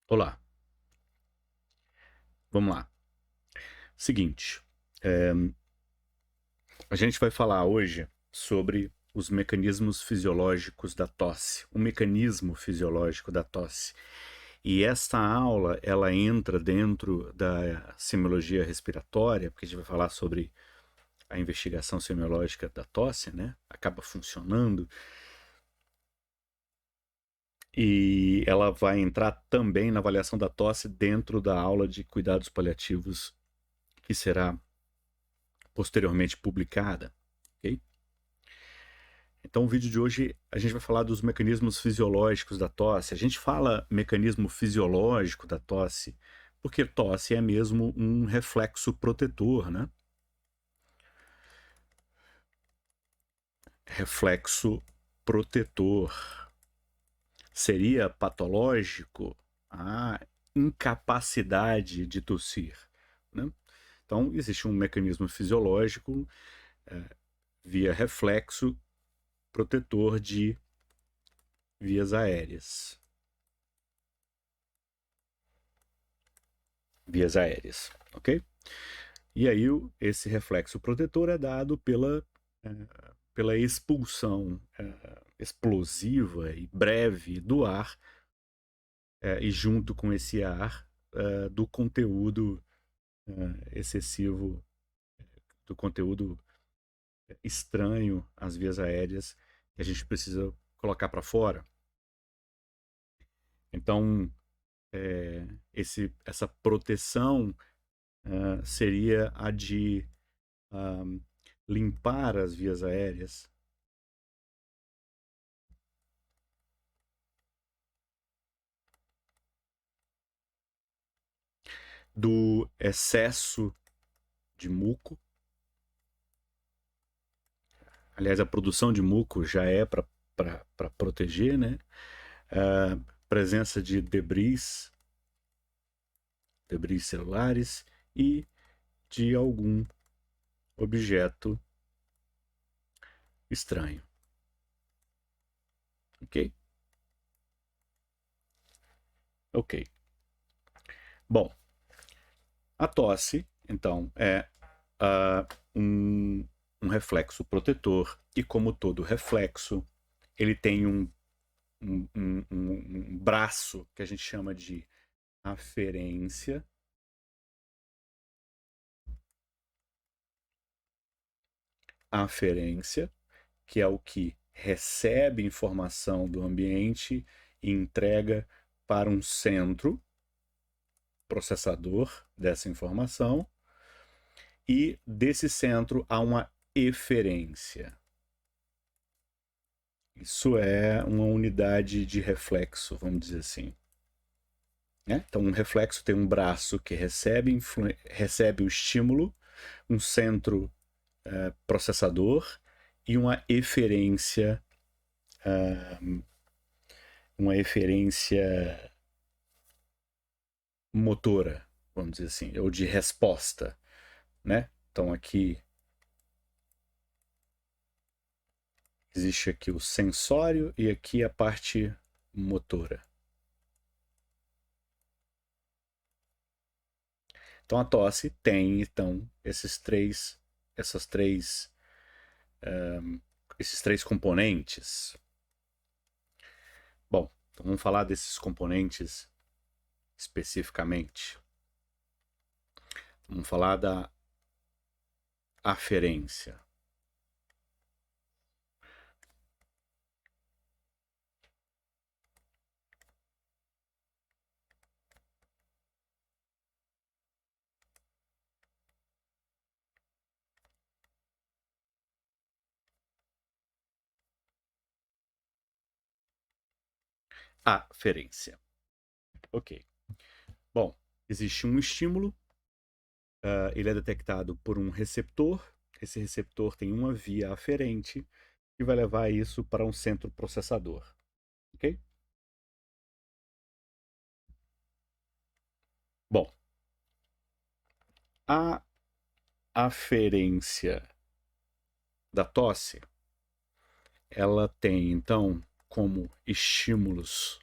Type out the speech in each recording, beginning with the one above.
Olá, vamos lá. Seguinte, a gente vai falar hoje sobre os mecanismos fisiológicos da tosse, o mecanismo fisiológico da tosse. E esta aula, ela entra dentro da semiologia respiratória, porque a gente vai falar sobre a investigação semiológica da tosse, né? Acaba funcionando. E ela vai entrar também na avaliação da tosse dentro da aula de cuidados paliativos, que será posteriormente publicada, ok? Então, o vídeo de hoje a gente vai falar dos mecanismos fisiológicos da tosse. A gente fala mecanismo fisiológico da tosse porque tosse é mesmo um reflexo protetor, né? Reflexo protetor. Seria patológico a incapacidade de tossir, né? Então, existe um mecanismo fisiológico via reflexo protetor de vias aéreas. Vias aéreas, ok? E aí esse reflexo protetor é dado pela expulsão explosiva e breve do ar e junto com esse ar do conteúdo excessivo, do conteúdo estranho às vias aéreas que a gente precisa colocar para fora. Então, essa proteção seria a de limpar as vias aéreas do excesso de muco. Aliás, a produção de muco já é para proteger, né? A presença de debris celulares e de algum objeto estranho. Ok? Ok. Bom, a tosse, então, é um, um reflexo protetor e, como todo reflexo, ele tem um braço que a gente chama de aferência. Aferência, que é o que recebe informação do ambiente e entrega para um centro processador dessa informação, e desse centro há uma eferência. Isso é uma unidade de reflexo, vamos dizer assim. Então, um reflexo tem um braço que recebe o estímulo, um centro processador e uma eferência motora, vamos dizer assim, ou de resposta, né? Então aqui existe aqui o sensório e aqui a parte motora. Então a tosse tem então essas três, esses três componentes. Bom, então vamos falar desses componentes especificamente. Vamos falar da aferência. Aferência. Ok. Bom, existe um estímulo, ele é detectado por um receptor. Esse receptor tem uma via aferente que vai levar isso para um centro processador. Ok? Bom, a aferência da tosse, ela tem então como estímulos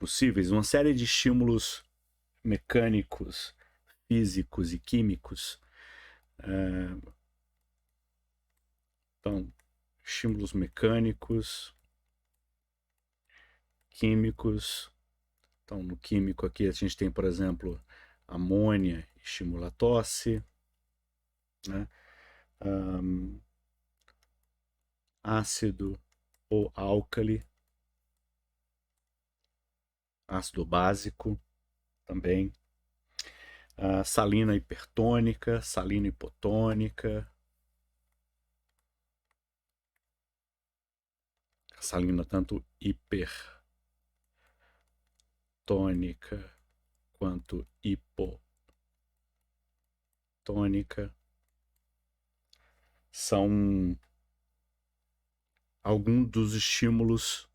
possíveis, uma série de estímulos mecânicos, físicos e químicos. Então, estímulos mecânicos, químicos. Então, no químico aqui a gente tem, por exemplo, amônia, estimula a tosse, né? Ácido ou álcali, ácido básico também, salina hipertônica, salina hipotônica, salina tanto hipertônica quanto hipotônica, são alguns dos estímulos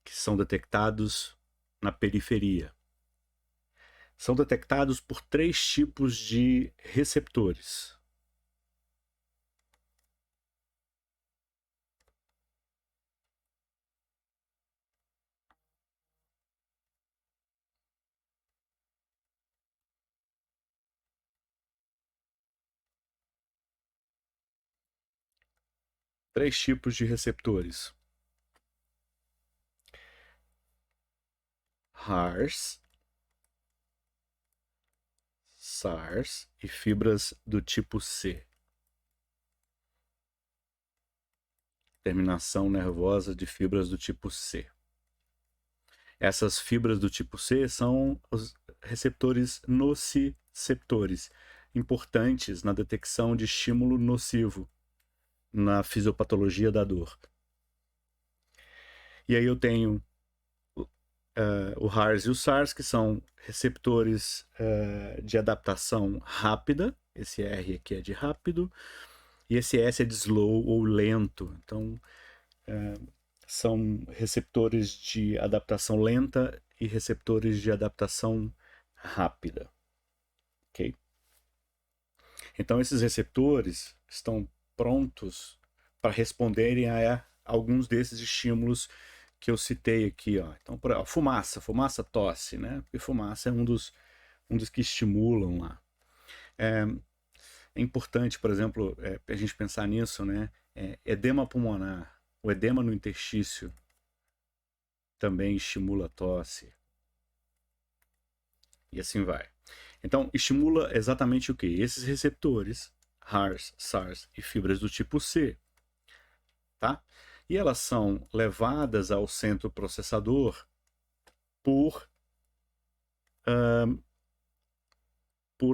que são detectados na periferia. São detectados por 3 tipos de receptores. Três tipos de receptores: HARS, SARS e fibras do tipo C. Terminação nervosa de fibras do tipo C. Essas fibras do tipo C são os receptores nociceptores, importantes na detecção de estímulo nocivo na fisiopatologia da dor. E aí eu tenho o HARS e o SARS, que são receptores de adaptação rápida. Esse R aqui é de rápido, e esse S é de slow ou lento. Então, são receptores de adaptação lenta e receptores de adaptação rápida. Ok? Então, esses receptores estão prontos para responderem a alguns desses estímulos que eu citei aqui, ó. Então, fumaça tosse, né? Porque fumaça é um dos que estimulam lá. É importante, por exemplo, a gente pensar nisso, né? Edema pulmonar, o edema no interstício também estimula a tosse. E assim vai. Então, estimula exatamente o que? Esses receptores, HARS, SARS e fibras do tipo C, tá? E elas são levadas ao centro processador por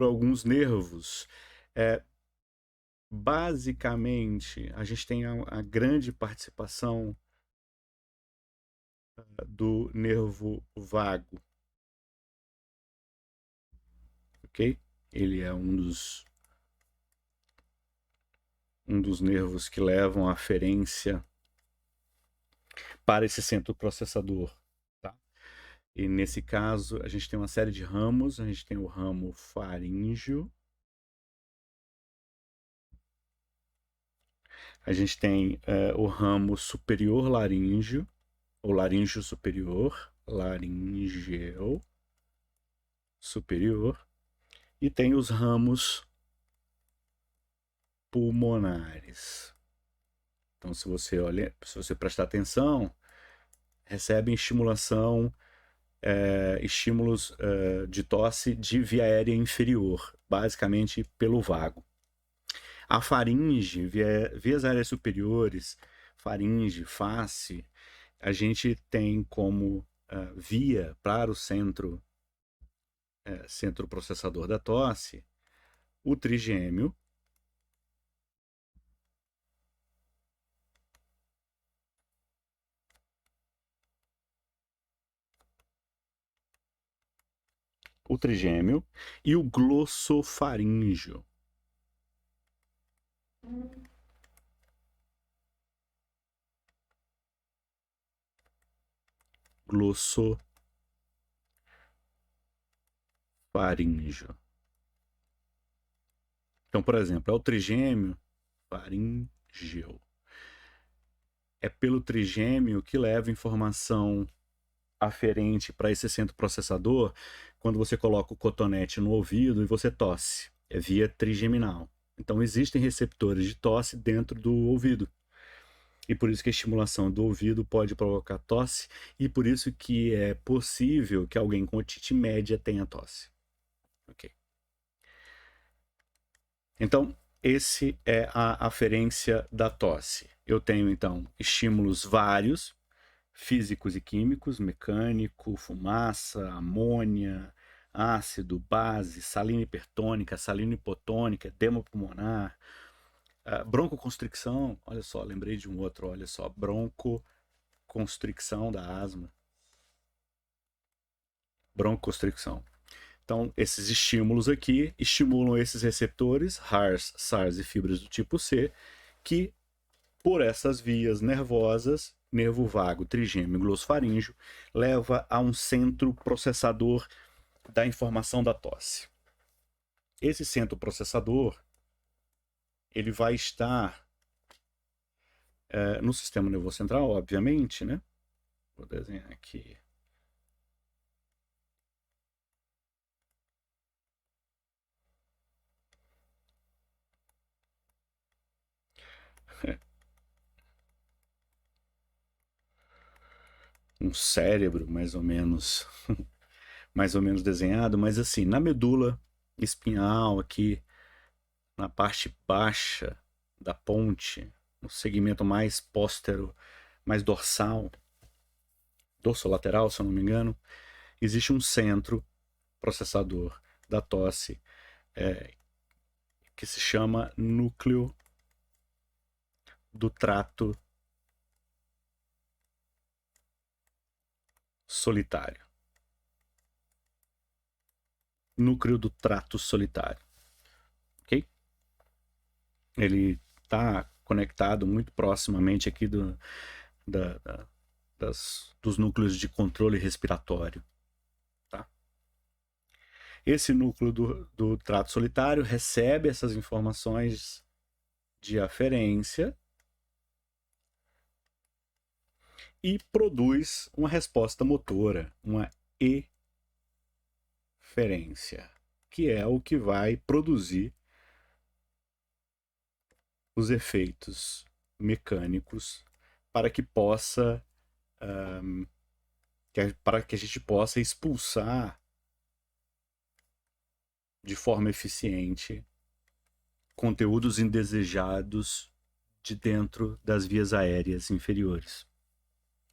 alguns nervos. Basicamente, a gente tem a grande participação do nervo vago, ok? Ele é um dos nervos que levam a aferência para esse centro processador, tá? E nesse caso, a gente tem uma série de ramos. A gente tem o ramo faríngeo, a gente tem o ramo superior laríngeo, ou laríngeo superior, laríngeo superior, e tem os ramos pulmonares. Então, se você prestar atenção, recebem estimulação, estímulos de tosse de via aérea inferior, basicamente pelo vago. A faringe, vias aéreas superiores, faringe, face, a gente tem como via para o centro processador da tosse, o trigêmeo, e o glossofaríngeo. Glossofaríngeo. Então, por exemplo, é o trigêmeo faríngeo. É pelo trigêmeo que leva informação aferente para esse centro processador quando você coloca o cotonete no ouvido e você tosse. É via trigeminal. Então existem receptores de tosse dentro do ouvido. E por isso que a estimulação do ouvido pode provocar tosse e por isso que é possível que alguém com otite média tenha tosse. Ok. Então, esse é a aferência da tosse. Eu tenho, então, estímulos vários, físicos e químicos, mecânico, fumaça, amônia, ácido, base, salina hipertônica, salina hipotônica, edema pulmonar, broncoconstricção, olha só, lembrei de um outro, olha só, broncoconstricção da asma, broncoconstricção. Então, esses estímulos aqui estimulam esses receptores, HARS, SARS e fibras do tipo C, que por essas vias nervosas, nervo vago, trigêmeo e glossofaríngeo, leva a um centro processador da informação da tosse. Esse centro processador, ele vai estar no sistema nervoso central, obviamente, né? Vou desenhar aqui. Um cérebro, mais ou menos desenhado, mas assim, na medula espinhal aqui, na parte baixa da ponte, no segmento mais póstero, mais dorsal, dorsolateral, se eu não me engano, existe um centro processador da tosse que se chama núcleo do trato solitário. Núcleo do trato solitário. Ok? Ele está conectado muito proximamente aqui dos núcleos de controle respiratório. Tá? Esse núcleo do trato solitário recebe essas informações de aferência e produz uma resposta motora, uma eferência, que é o que vai produzir os efeitos mecânicos para que possa para que a gente possa expulsar de forma eficiente conteúdos indesejados de dentro das vias aéreas inferiores.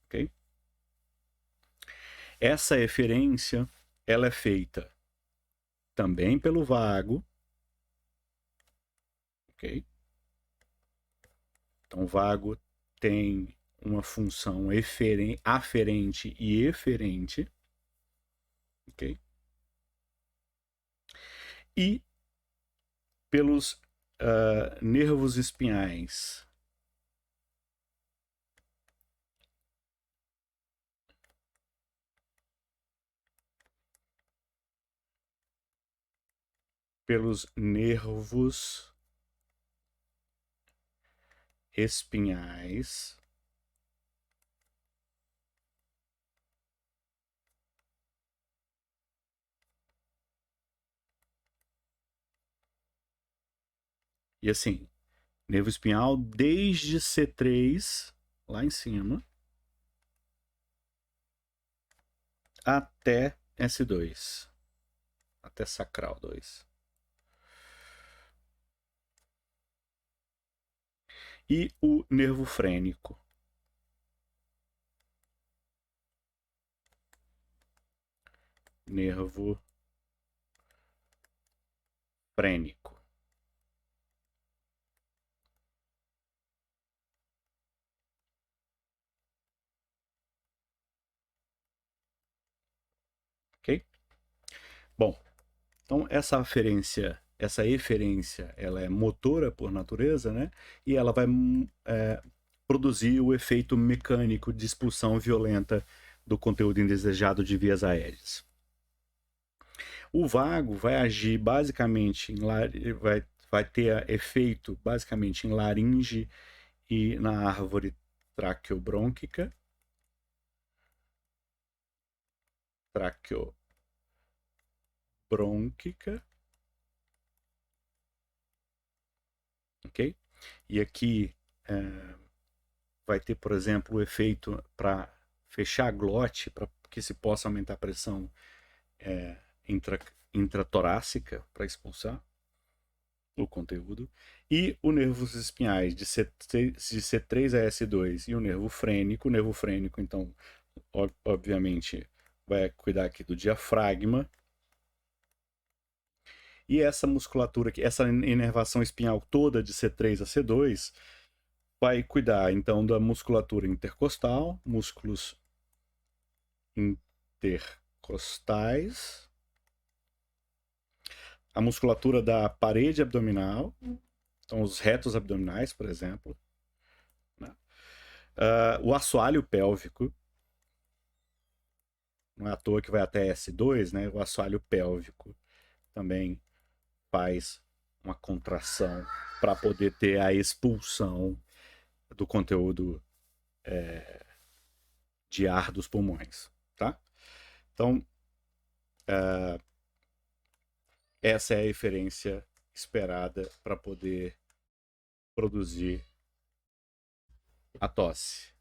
Okay? Essa eferência ela é feita também pelo vago. Okay? Então, o vago tem uma função aferente e eferente. Okay? E pelos nervos espinhais. Pelos nervos espinhais e assim, nervo espinhal desde C3 lá em cima até S2, até sacral 2. E o nervo frênico. Nervo frênico. Ok? Bom, então essa eferência, ela é motora por natureza, né? E ela vai produzir o efeito mecânico de expulsão violenta do conteúdo indesejado de vias aéreas. O vago vai agir basicamente vai ter efeito basicamente em laringe e na árvore traqueobrônquica. traqueobrônquica. Ok? E aqui vai ter, por exemplo, o efeito para fechar a glote, para que se possa aumentar a pressão intratorácica para expulsar o conteúdo. E o nervos espinhais de C3 a S2 e o nervo frênico. O nervo frênico, então, obviamente, vai cuidar aqui do diafragma. E essa musculatura aqui, essa inervação espinhal toda de C3 a C2 vai cuidar então da musculatura intercostal, músculos intercostais, a musculatura da parede abdominal, então os retos abdominais, por exemplo, né? O assoalho pélvico, não é à toa que vai até S2, né? O assoalho pélvico também faz uma contração para poder ter a expulsão do conteúdo de ar dos pulmões, tá? Então, essa é a eferência esperada para poder produzir a tosse.